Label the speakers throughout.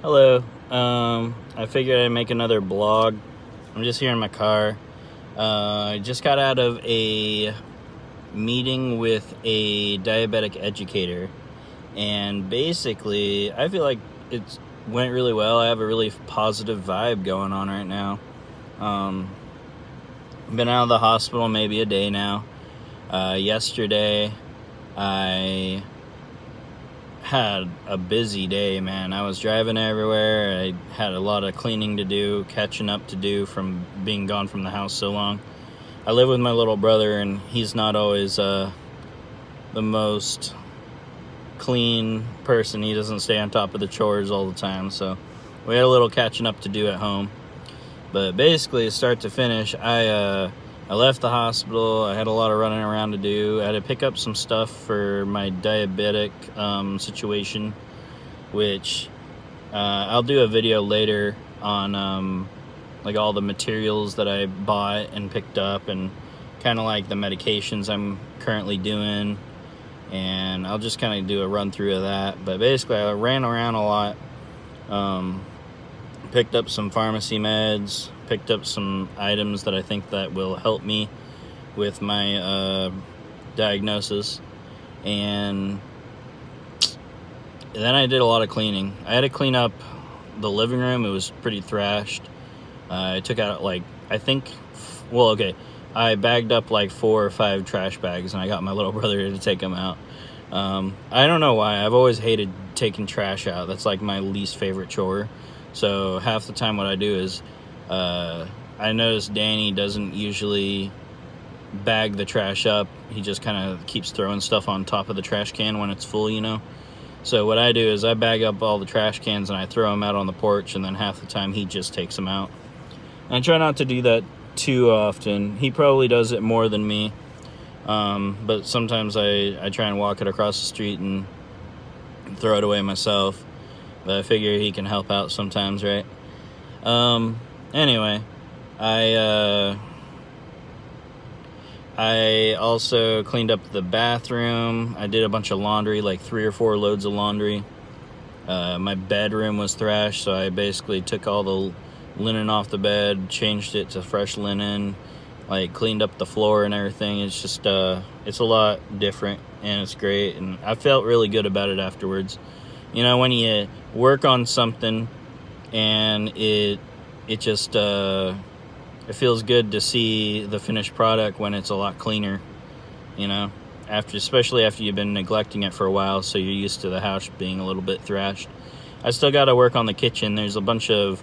Speaker 1: Hello. I figured I'd make another blog. I'm just here in my car. I just got out of a meeting with a diabetic educator, and basically, I feel like it went really well. I have a really positive vibe going on right now. Been out of the hospital maybe a day now. Yesterday, I had a busy day, man. I was driving everywhere. I had a lot of cleaning to do, catching up to do from being gone from the house so long. I live with my little brother, and he's not always the most clean person. He doesn't stay on top of the chores all the time, so we had a little catching up to do at home. But basically, start to finish, I left the hospital. I had a lot of running around to do. I had to pick up some stuff for my diabetic situation, which I'll do a video later on like all the materials that I bought and picked up, and kind of like the medications I'm currently doing, and I'll just kind of do a run through of that. But basically, I ran around a lot. Picked up some pharmacy meds, picked up some items that I think that will help me with my diagnosis, and then I did a lot of cleaning. I had to clean up the living room. It was pretty thrashed. I took out I bagged up like 4 or 5 trash bags, and I got my little brother to take them out. I don't know why. I've always hated taking trash out. That's like my least favorite chore. So half the time what I do is, I notice Danny doesn't usually bag the trash up. He just kind of keeps throwing stuff on top of the trash can when it's full, So what I do is I bag up all the trash cans and I throw them out on the porch, and then half the time he just takes them out. And I try not to do that too often. He probably does it more than me. But sometimes I try and walk it across the street and throw it away myself. But I figure he can help out sometimes, right? Anyway, I also cleaned up the bathroom. I did a bunch of laundry, like 3 or 4 loads of laundry. My bedroom was thrashed, so I basically took all the linen off the bed, changed it to fresh linen, like cleaned up the floor and everything. It's just, it's a lot different, and it's great, and I felt really good about it afterwards. When you work on something and it just, it feels good to see the finished product when it's a lot cleaner, especially after you've been neglecting it for a while, so you're used to the house being a little bit thrashed. I still got to work on the kitchen. There's a bunch of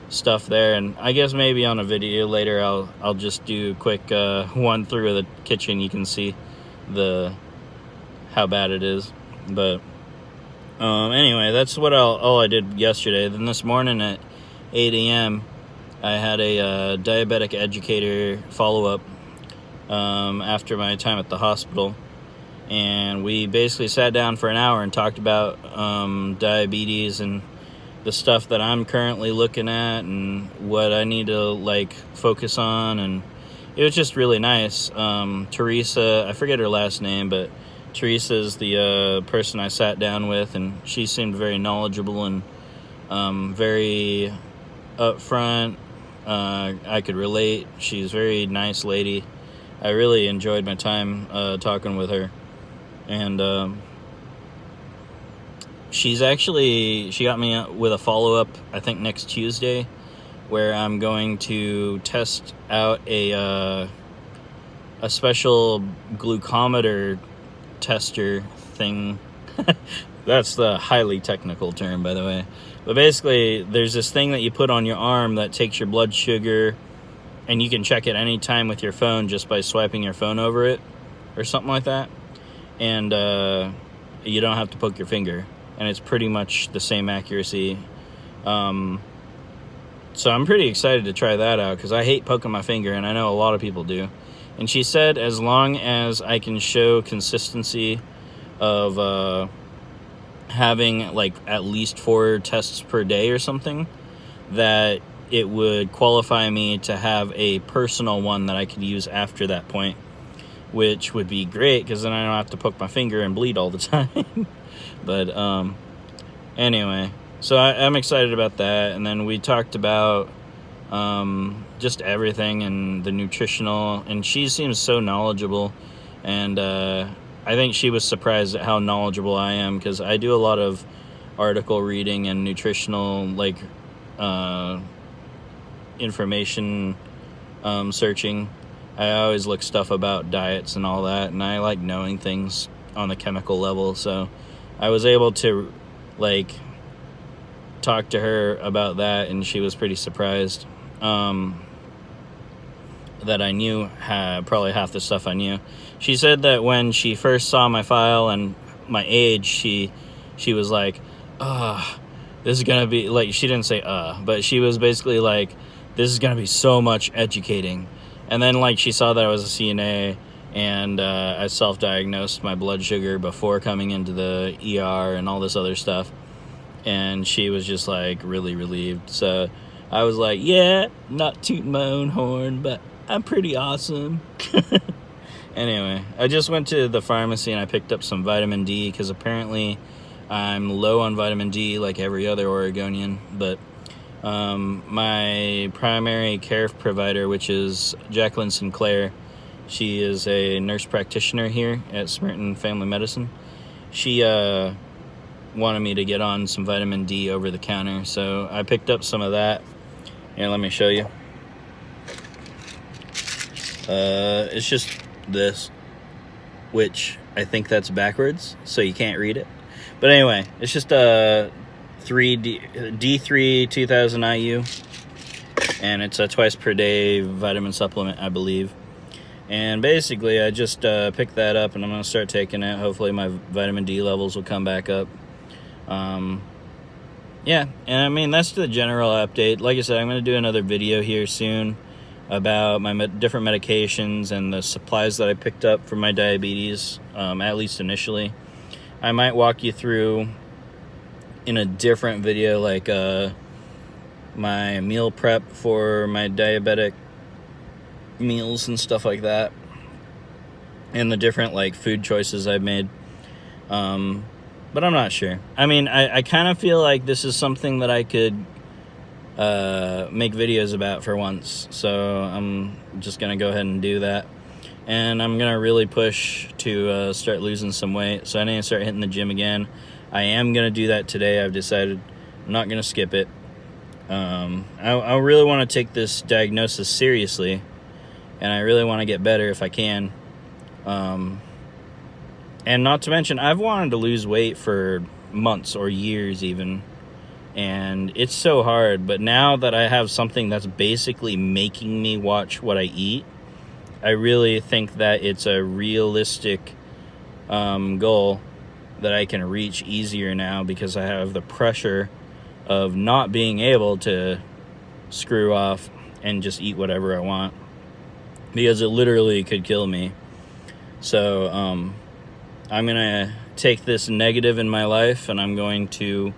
Speaker 1: stuff there, and I guess maybe on a video later I'll just do a quick one through of the kitchen. You can see how bad it is. But anyway, that's what all I did yesterday. Then this morning at 8 a.m. I had a diabetic educator follow-up after my time at the hospital. And we basically sat down for an hour and talked about diabetes and the stuff that I'm currently looking at and what I need to, focus on. And it was just really nice. Teresa, I forget her last name, but Teresa is the person I sat down with, and she seemed very knowledgeable and very upfront. I could relate. She's a very nice lady. I really enjoyed my time talking with her. And she got me with a follow-up, I think next Tuesday, where I'm going to test out a special glucometer tester thing. That's the highly technical term, by the way. But basically, there's this thing that you put on your arm that takes your blood sugar, and you can check it any time with your phone just by swiping your phone over it, or something like that. And you don't have to poke your finger, and it's pretty much the same accuracy. So I'm pretty excited to try that out, because I hate poking my finger, and I know a lot of people do. And she said as long as I can show consistency of having at least 4 tests per day or something, that it would qualify me to have a personal one that I could use after that point, which would be great, because then I don't have to poke my finger and bleed all the time. But anyway, So I'm excited about that. And then we talked about just everything and the nutritional, and she seems so knowledgeable, and I think she was surprised at how knowledgeable I am, because I do a lot of article reading and nutritional information searching. I always look stuff about diets and all that, and I like knowing things on the chemical level, so I was able to talk to her about that, and she was pretty surprised that I knew probably half the stuff I knew. She said that when she first saw my file and my age, she was like, this is gonna be like, she didn't say but she was basically like, this is gonna be so much educating. And then she saw that I was a CNA, and I self-diagnosed my blood sugar before coming into the ER and all this other stuff, and she was just really relieved. So I was like, yeah, not tooting my own horn, but I'm pretty awesome. Anyway, I just went to the pharmacy and I picked up some vitamin D, because apparently I'm low on vitamin D like every other Oregonian. But my primary care provider, which is Jacqueline Sinclair, she is a nurse practitioner here at Samaritan Family Medicine. She wanted me to get on some vitamin D over the counter, so I picked up some of that. Here, let me show you. It's just this, which I think that's backwards, so you can't read it. But anyway, it's just a D3 2000 IU, and it's a twice per day vitamin supplement, I believe. And basically, I just picked that up, and I'm going to start taking it. Hopefully my vitamin D levels will come back up. Yeah, and I mean, that's the general update. Like I said, I'm going to do another video here soon about my different medications and the supplies that I picked up for my diabetes, at least initially. I might walk you through in a different video, my meal prep for my diabetic meals and stuff like that, and the different food choices I've made. But I'm not sure. I mean, I kind of feel like this is something that I could make videos about for once, so I'm just gonna go ahead and do that. And I'm gonna really push to start losing some weight, so I need to start hitting the gym again. I am gonna do that today. I've decided I'm not gonna skip it. I really want to take this diagnosis seriously, and I really want to get better if I can. And not to mention, I've wanted to lose weight for months or years even, and it's so hard. But now that I have something that's basically making me watch what I eat, I really think that it's a realistic goal that I can reach easier now, because I have the pressure of not being able to screw off and just eat whatever I want, because it literally could kill me. So I'm gonna take this negative in my life, and I'm going to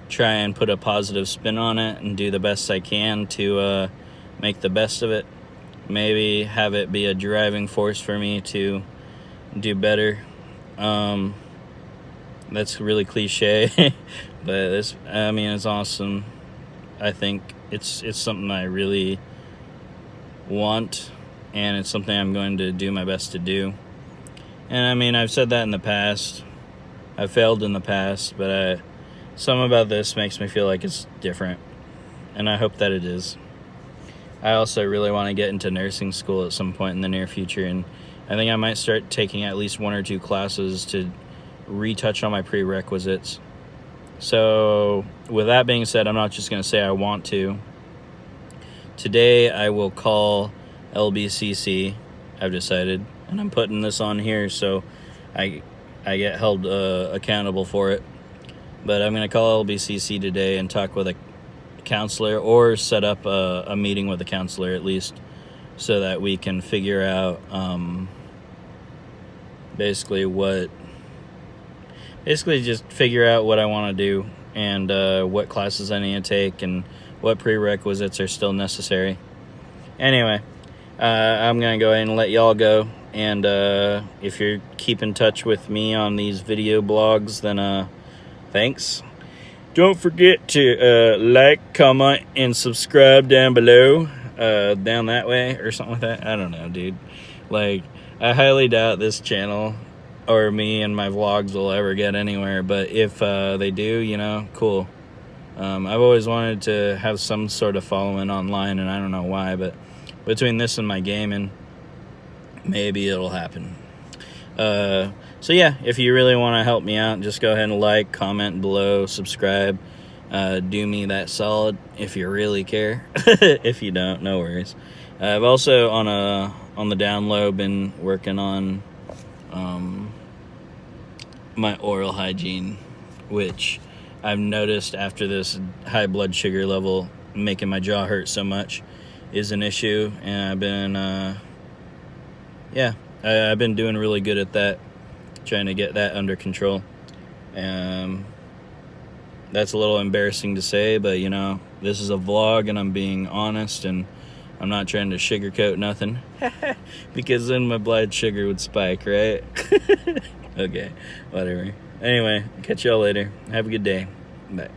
Speaker 1: try and put a positive spin on it and do the best I can to make the best of it. Maybe have it be a driving force for me to do better. That's really cliche, but it's awesome. I think it's something I really want, and it's something I'm going to do my best to do. And I mean, I've said that in the past. I've failed in the past, but something about this makes me feel like it's different, and I hope that it is. I also really want to get into nursing school at some point in the near future, and I think I might start taking at least 1 or 2 classes to retouch on my prerequisites. So with that being said, I'm not just going to say I want to. Today I will call LBCC, I've decided, and I'm putting this on here so I get held accountable for it. But I'm going to call LBCC today and talk with a counselor, or set up a meeting with a counselor at least, so that we can figure out basically just figure out what I want to do, and what classes I need to take, and what prerequisites are still necessary. Anyway, I'm going to go ahead and let y'all go. And if you're keeping in touch with me on these video blogs, then thanks. Don't forget to like, comment, and subscribe down below. Down that way or something like that. I don't know, dude. Like, I highly doubt this channel or me and my vlogs will ever get anywhere. But if they do, you know, cool. I've always wanted to have some sort of following online, and I don't know why, but between this and my gaming, maybe it'll happen. So yeah, if you really want to help me out, just go ahead and like, comment below, subscribe. Do me that solid if you really care. If you don't, no worries. I've also on the down low been working on my oral hygiene, which I've noticed after this high blood sugar level making my jaw hurt so much is an issue, and I've been I've been doing really good at that, trying to get that under control. That's a little embarrassing to say, but you know, this is a vlog and I'm being honest, and I'm not trying to sugarcoat nothing. Because then my blood sugar would spike, right? Okay, whatever. Anyway, catch y'all later. Have a good day. Bye.